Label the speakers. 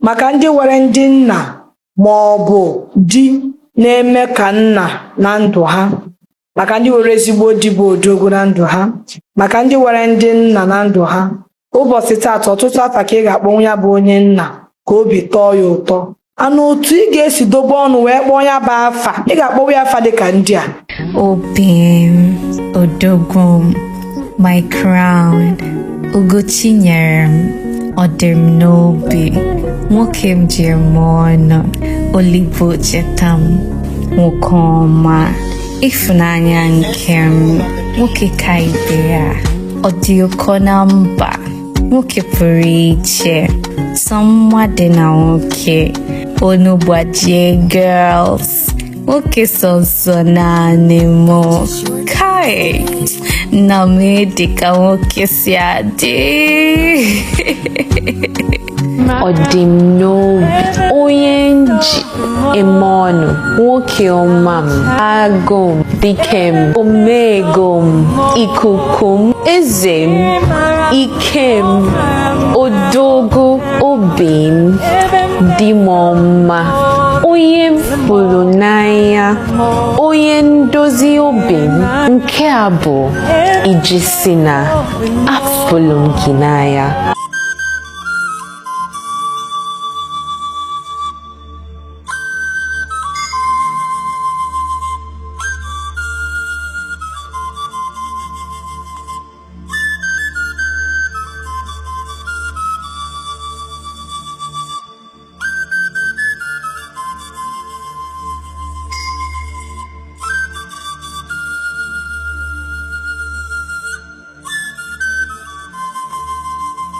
Speaker 1: maka ndị nwere ndị nna ma ọ bụ di na-eme ka nna na ndụ ha, maka ndị nwere ezigbo di bụ odogwu na ndụ ha, maka ndị nwere ndị nna na ndụ ha. Ụbọchị taata ọtụtụ afa ka ị ga-akpọ ya bụ onye nna ka obi tọọ ya ụtọ. Anụ otu ị ga-esi dobe ọnụ wee kpọọ ya bụ afa, ị ga-akpọwa ya afa dịka ndị a:
Speaker 2: Obi m, odogwu m, my crown, Ugochinyere m, ọ dị m n'obi, nwoke m ji eme ọnụ, Olibo cheta m, nwoke ọma, ịfụnanya nke m, nwoke ka ibe ya, ọ dị ụkọ na mba, nwoke pụrụ iche, sọ mmadụ na nwoke, onu gbajie girls, nwoke sọsọ naanị mụ, kai na m dịka nwoke si adị.
Speaker 3: Ọ dị m n'obi, onye nji eme ọnụ, nwoke ọma m, agụ m, dike m, omego m, ikuku m, eze m, ike m, odogwu obi m, di m ọma, onye m fụrụ n'anya, onye ndozi obi m. Nke a bụ iji si na afụrụ m gị n'anya.